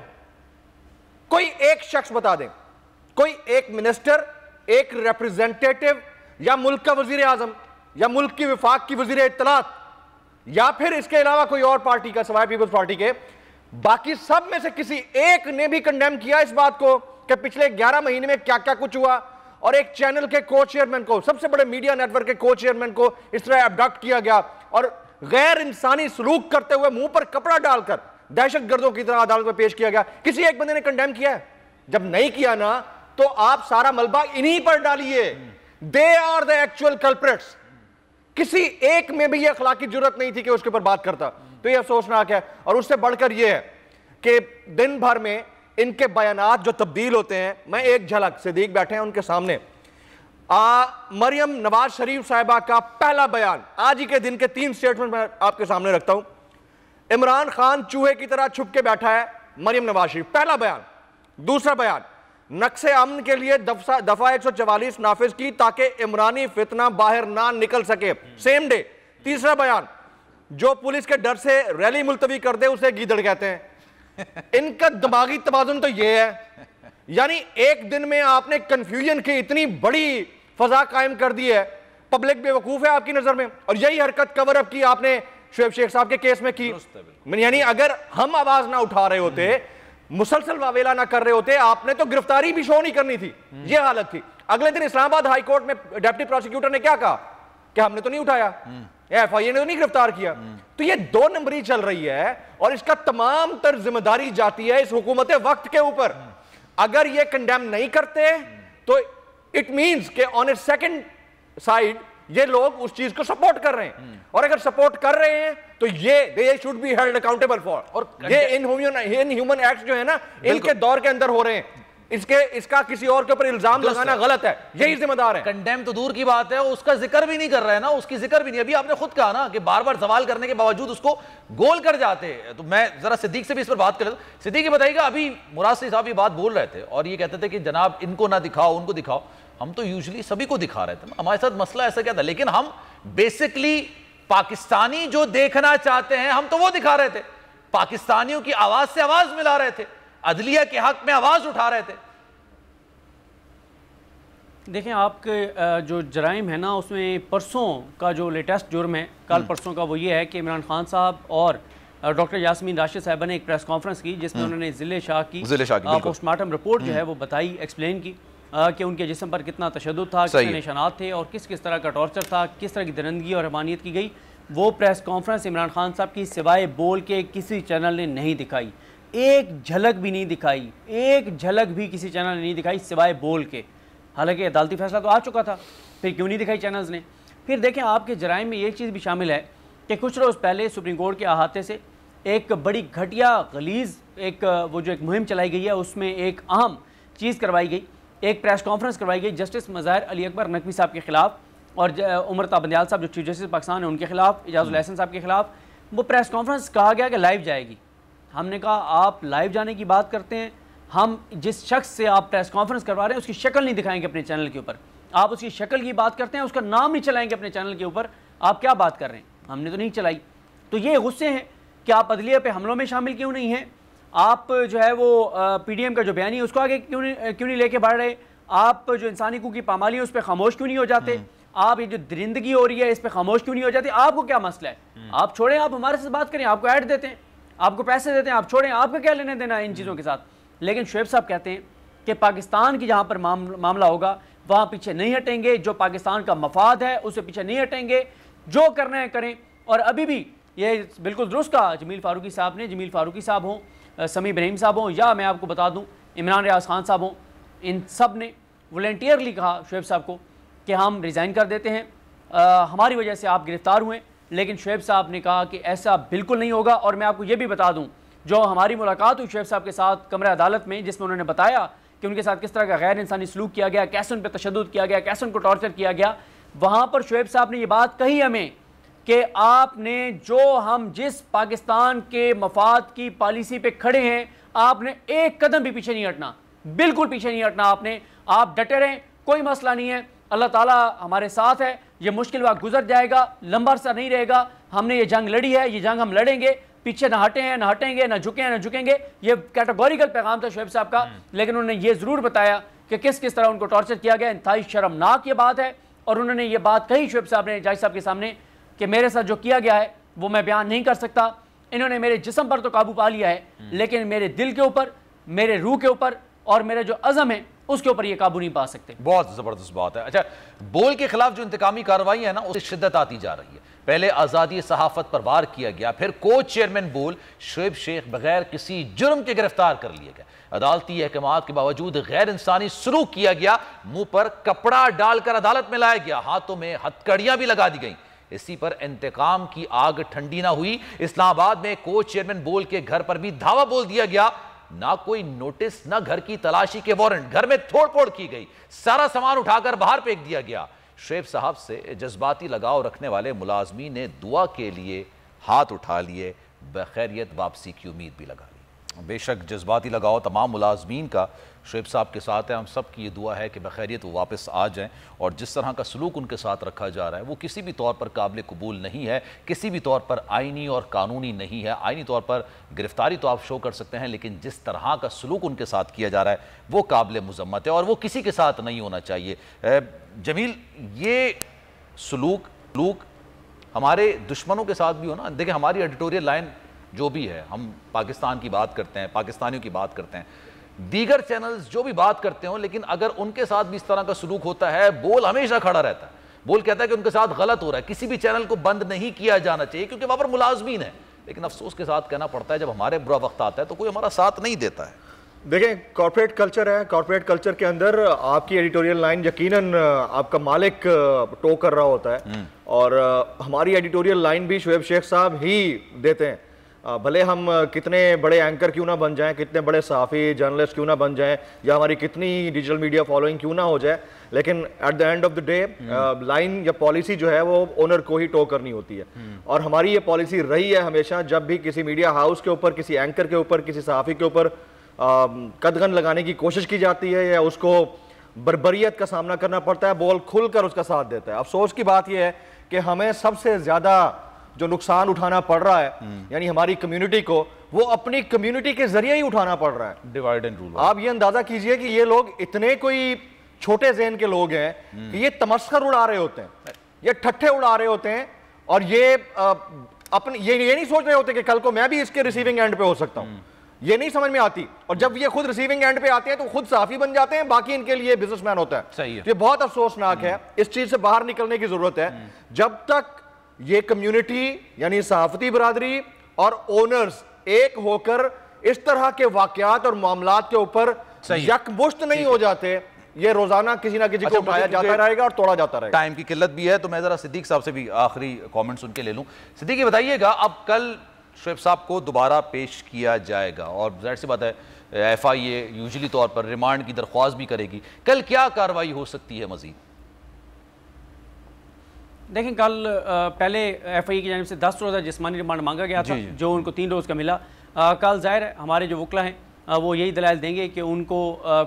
कोई एक शख्स बता दें, कोई एक मिनिस्टर, एक रिप्रेजेंटेटिव, या मुल्क का वजीर आजम, या मुल्क की विफाक की वजीर इत्तलात, या फिर इसके अलावा कोई और पार्टी का सवाए पीपल्स पार्टी के, बाकी सब में से किसी एक ने भी कंडेम किया इस बात को कि पिछले 11 महीने में क्या क्या कुछ हुआ, और एक चैनल के को चेयरमैन को, सबसे बड़े मीडिया नेटवर्क के को चेयरमैन को इस तरह एब्डक्ट किया गया और गैर इंसानी सलूक करते हुए मुंह पर कपड़ा डालकर दहशतगर्दों की तरह अदालत में पेश किया गया? किसी एक बंदे ने कंडेम किया है? जब नहीं किया ना, तो आप सारा मलबा इन्हीं पर डालिए। They are the actual culprits. किसी एक में भी यह अखलाकी जुर्रत नहीं थी कि उसके ऊपर बात करता। तो यह अफसोसनाक है। और उससे बढ़कर यह है कि दिन भर में इनके बयानात जो तब्दील होते हैं, मैं एक झलक, सिद्दीक बैठे हैं उनके सामने, मरियम नवाज शरीफ साहिबा का पहला बयान, आज ही के दिन के 3 स्टेटमेंट मैं आपके सामने रखता हूं। इमरान खान चूहे की तरह छुप के बैठा है, मरियम नवाज शरीफ, पहला बयान। दूसरा बयान, नक्शे अमन के लिए दफा 144 नाफिज की ताकि इमरानी फितना बाहर ना निकल सके, सेम डे। तीसरा बयान, जो पुलिस के डर से रैली मुलतवी कर दे उसे गीदड़ कहते हैं। इनका दिमागी तवाज़ुन तो यह है, यानी एक दिन में आपने कंफ्यूजन की इतनी बड़ी फजा कायम कर दी है, पब्लिक बेवकूफ है आपकी नजर में। और यही हरकत कवर अप की आपने शुएब शेख साहब के केस में की। यानी अगर हम आवाज ना उठा रहे होते, मुसलसल वावेला ना कर रहे होते, आपने तो गिरफ्तारी भी शो नहीं करनी थी। यह हालत थी। अगले दिन इस्लामाबाद हाई कोर्ट में डिप्टी प्रोसिक्यूटर ने क्या कहा कि हमने तो नहीं उठाया, FIA ने तो नहीं गिरफ्तार किया। तो ये 2 नंबरी चल रही है और इसका तमाम तर जिम्मेदारी जाती है इस हुकूमत वक्त के ऊपर। अगर ये कंडेम नहीं करते तो इट मींस के ऑन ए सेकंड साइड ये लोग उस चीज को सपोर्ट कर रहे हैं, और अगर सपोर्ट कर रहे हैं तो ये they should be held accountable for. और ये इनह्यूमन एक्ट जो है ना, इनके दौर के अंदर हो रहे हैं, इसका किसी और के ऊपर इल्जाम लगाना गलत है, यही जिम्मेदार है। कंडेम तो दूर की बात है, उसका जिक्र भी नहीं कर रहे हैं ना, उसकी जिक्र भी नहीं। अभी आपने खुद कहा ना कि बार बार सवाल करने के बावजूद उसको गोल कर जाते हैं। तो मैं जरा सिद्दीक से भी इस पर बात कर, सिद्दीक ये बताइएगा, अभी मुराद साहब ये बात बोल रहे थे और ये कहते थे कि जनाब इनको ना दिखाओ उनको दिखाओ। हम तो यूजुअली सभी को दिखा रहे थे, हमारे साथ मसला ऐसा क्या था, लेकिन हम बेसिकली पाकिस्तानी जो देखना चाहते हैं हम तो वो दिखा रहे थे, पाकिस्तानियों की आवाज से आवाज मिला रहे थे, अदलिया के हक में आवाज उठा रहे थे। देखें, आपके जो जराइम है ना, उसमें परसों का जो लेटेस्ट जुर्म है, कल परसों का, वो ये है कि इमरान खान साहब और डॉक्टर यास्मीन राशिद साहिबा ने एक प्रेस कॉन्फ्रेंस की जिसमें उन्होंने ज़िले शाह की पोस्टमार्टम रिपोर्ट जो है वो बताई, एक्सप्लेन की कि उनके जिस्म पर कितना तशद्दुद था, कितने निशानात थे और किस किस तरह का टॉर्चर था, किस तरह की दरिंदगी और हमानियत की गई। वो प्रेस कॉन्फ्रेंस इमरान खान साहब की सिवाय बोल के किसी चैनल ने नहीं दिखाई, एक झलक भी नहीं दिखाई, एक झलक भी किसी चैनल ने नहीं दिखाई सिवाय बोल के। हालांकि अदालती फैसला तो आ चुका था, फिर क्यों नहीं दिखाई चैनल्स ने। फिर देखें, आपके जराइम में ये चीज़ भी शामिल है कि कुछ रोज़ पहले सुप्रीम कोर्ट के अहाते से एक बड़ी घटिया गलीज़ एक वो जो एक मुहिम चलाई गई है, उसमें एक अहम चीज़ करवाई गई, एक प्रेस कॉन्फ्रेंस करवाई गई जस्टिस मज़ाहिर अली अकबर नकवी साहब के खिलाफ और उमर बंदियाल साहब जो चीफ जस्टिस पाकिस्तान है उनके खिलाफ, इजाज़ुल हसन साहब के खिलाफ। वो प्रेस कॉन्फ्रेंस कहा गया कि लाइव जाएगी। हमने कहा आप लाइव जाने की बात करते हैं, हम जिस शख्स से आप प्रेस कॉन्फ्रेंस करवा रहे हैं उसकी शक्ल नहीं दिखाएंगे अपने चैनल के ऊपर, आप उसकी शक्ल की बात करते हैं, उसका नाम नहीं चलाएंगे अपने चैनल के ऊपर, आप क्या बात कर रहे हैं, हमने तो नहीं चलाई। तो ये गुस्से हैं कि आप अदलिया पे हमलों में शामिल क्यों नहीं हैं, आप जो है वो PDM का जो बयानी है उसको आगे क्यों नहीं लेके बढ़ रहे, आप जो इंसानी हकूक़ की पामाली है उस पर खामोश क्यों नहीं हो जाते, आप ये जो दरिंदगी हो रही है इस पर खामोश क्यों नहीं हो जाती। आपको क्या मसला है, आप छोड़ें, आप हमारे से बात करें, आपको ऐड देते हैं, आपको पैसे देते हैं, आप छोड़ें, आपका क्या लेने देना है इन चीज़ों के साथ। लेकिन शुएब साहब कहते हैं कि पाकिस्तान की जहाँ पर मामला होगा वहाँ पीछे नहीं हटेंगे, जो पाकिस्तान का मफाद है उससे पीछे नहीं हटेंगे, जो करना है करें। और अभी भी ये बिल्कुल दुरुस्त कहा जमील फारूकी साहब ने, जमील फारूकी साहब हों, समी इब्राहिम साहब हों, या मैं आपको बता दूँ इमरान रियाज खान साहब हों, इन सब ने वॉलंटियरली कहा शुएब साहब को कि हम रिज़ाइन कर देते हैं, हमारी वजह से आप गिरफ़्तार हुए। लेकिन शुएब साहब ने कहा कि ऐसा बिल्कुल नहीं होगा। और मैं आपको ये भी बता दूँ, जो हमारी मुलाकात हुई शुएब साहब के साथ कमरा अदालत में, जिसमें उन्होंने बताया कि उनके साथ किस तरह का गैर इंसानी सलूक किया गया, कैसे उन पर तशद्दुद किया गया, कैसे उनको टॉर्चर किया गया, वहाँ पर शुएब साहब ने ये बात कही हमें कि आपने जो हम जिस पाकिस्तान के मफाद की पॉलिसी पे खड़े हैं, आपने एक कदम भी पीछे नहीं हटना, बिल्कुल पीछे नहीं हटना आपने, आप डटे रहें, कोई मसला नहीं है, अल्लाह ताला हमारे साथ है, ये मुश्किल वक्त गुजर जाएगा, लंबा अरसा नहीं रहेगा, हमने ये जंग लड़ी है, ये जंग हम लड़ेंगे, पीछे ना हटे हैं, ना हटेंगे, ना झुके हैं, ना झुकेंगे। ये कैटेगोरिकल पैगाम था शुएब साहब का। लेकिन उन्होंने ये ज़रूर बताया कि किस किस तरह उनको टॉर्चर किया गया, इंतहाई शर्मनाक ये बात है। और उन्होंने ये बात कही शुएब साहब ने जज साहब के सामने कि मेरे साथ जो किया गया है वो मैं बयान नहीं कर सकता, इन्होंने मेरे जिस्म पर तो काबू पा लिया है, लेकिन मेरे दिल के ऊपर, मेरे रूह के ऊपर और मेरे जो अज़म है उसके ऊपर ये काबू नहीं पा सकते। बहुत जबरदस्त बात है। अच्छा, बोल के खिलाफ जो इंतकामी कार्रवाई है ना, उससे शिद्दत आती जा रही है। पहले आज़ादी सहाफत पर वार किया गया, फिर को चेयरमैन बोल शुएब शेख बगैर किसी जुर्म के गिरफ्तार कर लिए गए, अदालती अहकामात के बावजूद गैर इंसानी सलूक किया गया, मुंह पर कपड़ा डालकर अदालत में लाया गया, हाथों में हथकड़ियां भी लगा दी गई। इसी पर इंतकाम की आग ठंडी ना हुई। इस्लामाबाद में को चेयरमैन बोल के घर पर भी धावा बोल दिया गया, ना कोई नोटिस, ना घर की तलाशी के वारंट, घर में तोड़ फोड़ की गई, सारा सामान उठाकर बाहर फेंक दिया गया। शुएब साहब से जज्बाती लगाव रखने वाले मुलाजमीन ने दुआ के लिए हाथ उठा लिए, बखैरियत वापसी की उम्मीद भी लगा ली। बेशक जज्बाती लगाव तमाम मुलाजमीन का शुएब साहब के साथ है, हम सब की ये दुआ है कि बखैरियत वो वापस आ जाएं। और जिस तरह का सलूक उनके साथ रखा जा रहा है वो किसी भी तौर पर काबिल कबूल नहीं है, किसी भी तौर पर आइनी और कानूनी नहीं है। आइनी तौर पर गिरफ्तारी तो आप शो कर सकते हैं, लेकिन जिस तरह का सलूक उनके साथ किया जा रहा है वो काबिल मुज़म्मत है और वो किसी के साथ नहीं होना चाहिए। जमील, ये सलूक हमारे दुश्मनों के साथ भी हो ना। देखिए, हमारी एडिटोरियल लाइन जो भी है, हम पाकिस्तान की बात करते हैं, पाकिस्तानियों की बात करते हैं, दीगर चैनल्स जो भी बात करते हो, लेकिन अगर उनके साथ भी इस तरह का सलूक होता है, बोल हमेशा खड़ा रहता है। बोल कहता है कि उनके साथ गलत हो रहा है, किसी भी चैनल को बंद नहीं किया जाना चाहिए क्योंकि वहां पर मुलाजमीन है। लेकिन अफसोस के साथ कहना पड़ता है जब हमारे बुरा वक्त आता है तो कोई हमारा साथ नहीं देता है। देखें, कॉर्पोरेट कल्चर है, कॉर्पोरेट कल्चर के अंदर आपकी एडिटोरियल लाइन यकीनन आपका मालिक टो कर रहा होता है, और हमारी एडिटोरियल लाइन भी शुएब शेख साहब ही देते हैं। भले हम कितने बड़े एंकर क्यों ना बन जाएं, कितने बड़े सहाफ़ी जर्नलिस्ट क्यों ना बन जाएं, या हमारी कितनी डिजिटल मीडिया फॉलोइंग क्यों ना हो जाए, लेकिन at the end of the day line या पॉलिसी जो है वो ओनर को ही टो करनी होती है। और हमारी ये पॉलिसी रही है हमेशा, जब भी किसी मीडिया हाउस के ऊपर, किसी एंकर के ऊपर, किसी सहाफ़ी के ऊपर कदगन लगाने की कोशिश की जाती है या उसको बर्बरियत का सामना करना पड़ता है, बोल खुलकर उसका साथ देता है। अफसोस की बात यह है कि हमें सबसे ज्यादा जो नुकसान उठाना पड़ रहा है, यानी हमारी कम्युनिटी को, वो अपनी कम्युनिटी के जरिए ही उठाना पड़ रहा है। Divide and rule. आप ये अंदाजा कीजिए कि ये लोग इतने कोई छोटे ज़हन के लोग हैं कि ये तमस्खर उड़ा रहे होते हैं, ये ठट्ठे उड़ा रहे होते हैं, और ये अपने ये नहीं सोच रहे होते कि कल को मैं भी इसके रिसीविंग एंड पे हो सकता हूं। ये नहीं समझ में आती, और जब ये खुद रिसीविंग एंड पे आते हैं तो खुद साफी बन जाते हैं, बाकी इनके लिए बिजनेसमैन होता है। सही है। ये बहुत अफसोसनाक है, इस चीज से बाहर निकलने की जरूरत है। जब तक ये कम्युनिटी यानी सहाफती बरादरी और ओनर्स एक होकर इस तरह के वाकयात और मामलात के ऊपर यकमुश्त नहीं हो जाते, ये रोजाना किसी ना किसी को उठाया जाता रहेगा और तोड़ा जाता रहेगा। टाइम की किल्लत भी है तो मैं जरा सिद्दीक साहब से भी आखिरी कमेंट सुन के ले लूं। सिद्दीक, बताइएगा, अब कल शुएब साहब को दोबारा पेश किया जाएगा और जाहिर सी बात है FIA यूजुअली तौर पर रिमांड की दरख्वास्त भी करेगी, कल क्या कार्रवाई हो सकती है मजीद? देखें, कल पहले FIA की जानिब से 10 रोज़ा जिस्मानी रिमांड मांगा गया था, जो उनको 3 रोज़ का मिला। कल जाहिर है हमारे जो वकला हैं वो यही दलाइल देंगे कि उनको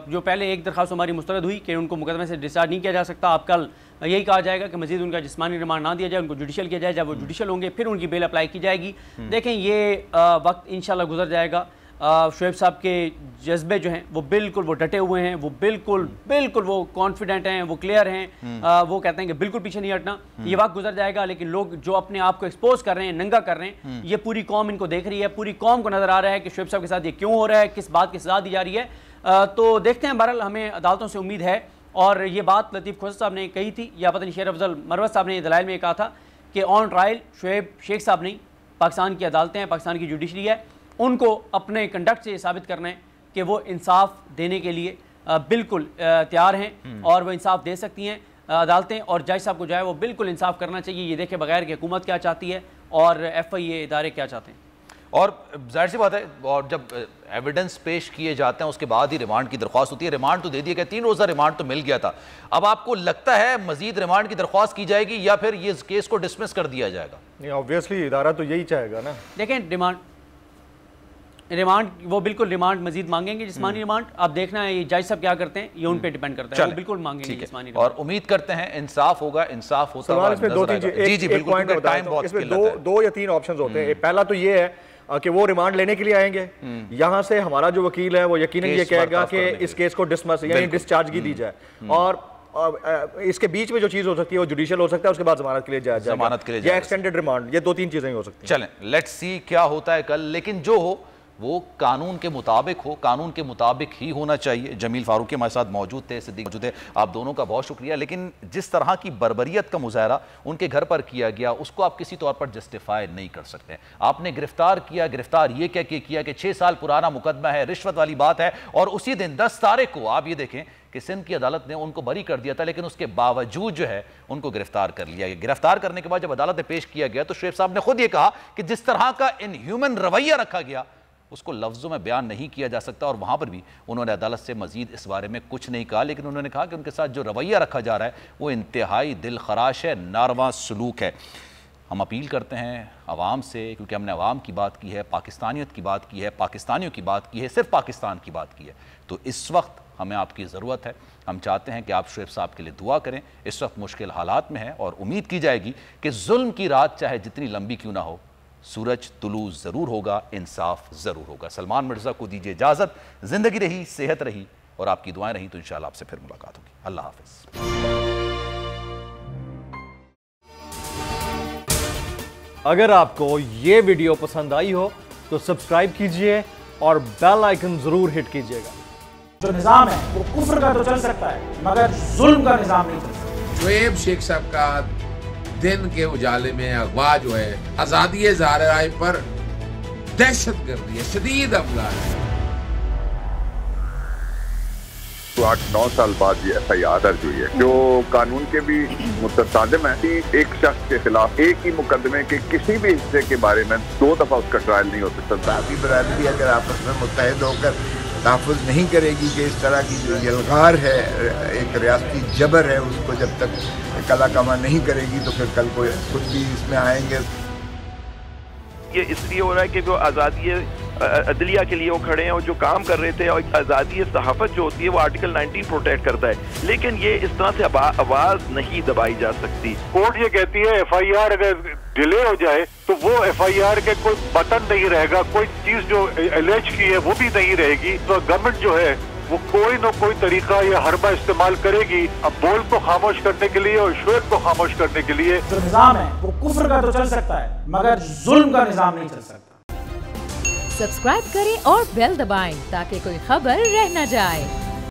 जो पहले एक दरख्वास्त हमारी मुस्तरद हुई कि उनको मुकदमे से डिस्चार्ज नहीं किया जा सकता, अब कल यही कहा जाएगा कि मजीद उनका जिस्मानी रिमांड ना दिया जाए, उनको जुडिशल किया जाए। जब वो जुडिशल होंगे फिर उनकी बेल अप्लाई की जाएगी। देखें, ये वक्त इंशाल्लाह गुजर जाएगा। शुएब साहब के जज्बे जो हैं वो बिल्कुल वो डटे हुए हैं, वो बिल्कुल वो कॉन्फिडेंट हैं, वो क्लियर हैं, वो कहते हैं कि बिल्कुल पीछे नहीं हटना। ये वक्त गुजर जाएगा, लेकिन लोग जो अपने आप को एक्सपोज कर रहे हैं, नंगा कर रहे हैं, ये पूरी कौम इनको देख रही है, पूरी कौम को नजर आ रहा है कि शुएब साहब के साथ ये क्यों हो रहा है, किस बात की सजा दी जा रही है। तो देखते हैं, बहरहाल हमें अदालतों से उम्मीद है। और ये बात लतीफ़ खोसा साहब ने कही थी, या पता नहीं शेर अफजल मरवत साहब ने दलाइल में कहा था कि ऑन ट्रायल शुएब शेख साहब नहीं, पाकिस्तान की अदालतें हैं, पाकिस्तान की जुडिशरी है, उनको अपने कंडक्ट से साबित करना है कि वो इंसाफ देने के लिए बिल्कुल तैयार हैं और वो इंसाफ दे सकती हैं अदालतें। और जज साहब को जो है वो बिल्कुल इंसाफ करना चाहिए, ये देखे बगैर कि हुकूमत क्या चाहती है और FIA इदारे क्या चाहते हैं। और जाहिर सी बात है, और जब एविडेंस पेश किए जाते हैं उसके बाद ही रिमांड की दरख्वास्त होती है। रिमांड तो दे दिया गया, 3 रोज़ा रिमांड तो मिल गया था। अब आपको लगता है मजीद रिमांड की दरख्वास्त की जाएगी या फिर ये केस को डिसमिस कर दिया जाएगा? नहीं, ऑब्वियसली इदारा तो यही चाहेगा ना। देखें, रिमांड वो बिल्कुल रिमांड मजीद मांगेंगे, जिस्मानी रिमांड। आप देखना है ये जज साहब क्या करते हैं, ये उन पे डिपेंड करता है, वो बिल्कुल मांगेंगे जिस्मानी रिमांड। और उम्मीद करते हैं इंसाफ होगा, इंसाफ होता है। इसमें 2 या 3 ऑप्शंस होते हैं। पहला तो ये है कि वो रिमांड लेने के लिए आएंगे, यहां से हमारा जो वकील है वो यकीनन ये कहेगा कि इस केस को डिसमिस यानी डिस्चार्ज की दी जाए, और इसके बीच में जो चीज हो सकती है वो जुडिशियल हो सकता है, उसके बाद जमानत के लिए जाया जाएगा, जमानत के लिए या एक्सटेंडेड रिमांड, ये 2-3 चीजें हो सकती हैं। चलें, लेट्स सी क्या होता है कल, लेकिन जो हो वो कानून के मुताबिक हो, कानून के मुताबिक ही होना चाहिए। जमील फारूकी हमारे साथ मौजूद थे, सिद्दीक मौजूद है, आप दोनों का बहुत शुक्रिया। लेकिन जिस तरह की बर्बरियत का मुजाहरा उनके घर पर किया गया, उसको आप किसी तौर पर जस्टिफाई नहीं कर सकते। आपने गिरफ्तार किया, गिरफ्तार ये कह के किया कि 6 साल पुराना मुकदमा है, रिश्वत वाली बात है, और उसी दिन 10 तारीख को आप ये देखें कि सिंध की अदालत ने उनको बरी कर दिया था, लेकिन उसके बावजूद जो है उनको गिरफ्तार कर लिया गया। गिरफ्तार करने के बाद जब अदालत में पेश किया गया तो शुएब साहब ने खुद ये कहा कि जिस तरह का इनह्यूमन रवैया रखा गया उसको लफ्ज़ों में बयान नहीं किया जा सकता, और वहाँ पर भी उन्होंने अदालत से मजीद इस बारे में कुछ नहीं कहा। लेकिन उन्होंने कहा कि उनके साथ जो रवैया रखा जा रहा है वो इंतहाई दिल खराश है, नारवा सलूक है। हम अपील करते हैं आवाम से, क्योंकि हमने आवाम की बात की है, पाकिस्तानियत की बात की है, पाकिस्तानियों की बात की है, सिर्फ पाकिस्तान की बात की है, तो इस वक्त हमें आपकी ज़रूरत है। हम चाहते हैं कि आप शुएब साहब के लिए दुआ करें। इस वक्त मुश्किल हालात में है और उम्मीद की जाएगी कि जुल्म की रात चाहे जितनी लंबी क्यों ना हो, सूरज तुलू जरूर होगा, इंसाफ जरूर होगा। सलमान मिर्जा को दीजिए इजाजत। जिंदगी रही, सेहत रही और आपकी दुआएं रही तो इंशाअल्लाह आपसे फिर मुलाकात होगी। अल्लाह हाफिज। अगर आपको ये वीडियो पसंद आई हो तो सब्सक्राइब कीजिए और बेल आइकन जरूर हिट कीजिएगा। जो निजाम है वो कुफ्र का तो चल सकता है, मगर जुल्म का निजाम नहीं चल सकता। शुएब शेख साहब का दिन के उजाले में अगवा जो है आजादी ज़ाराए पर दहशत गर्दी है, शदीद हमला है। तो 8-9 साल बाद ये FIR दर्ज हुई है जो कानून के भी मुतसादिम है। एक शख्स के खिलाफ एक ही मुकदमे के किसी भी हिस्से के बारे में 2 दफा उसका ट्रायल नहीं हो सकता। साथी बरादरी अगर आपस में मुत्तहिद होकर तहफ़्फ़ुज़ नहीं करेगी कि इस तरह की जो यलगार है, एक रियासती जबर है, उसको जब तक कला कमा नहीं करेगी तो फिर कल को खुद भी इसमें आएंगे। ये इसलिए हो रहा है कि जो आज़ादी अदलिया के लिए वो खड़े हैं और जो काम कर रहे थे, और आज़ादी सहाफ़त जो होती है वो आर्टिकल 19 प्रोटेक्ट करता है, लेकिन ये इस तरह से आवाज़ नहीं दबाई जा सकती। कोर्ट ये कहती है FIR अगर डिले हो जाए तो वो FIR के कोई बटन नहीं रहेगा, कोई चीज जो एलेज की है वो भी नहीं रहेगी। तो गवर्नमेंट जो है वो कोई न कोई तरीका या हरबा इस्तेमाल करेगी अब बोल को खामोश करने के लिए और शुएब को खामोश करने के लिए। जो निजाम है वो कुफ्र का तो चल सकता है मगर जुल्म का निजाम नहीं चल सकता। सब्सक्राइब करें और बेल दबाएं ताकि कोई खबर रह न जाए।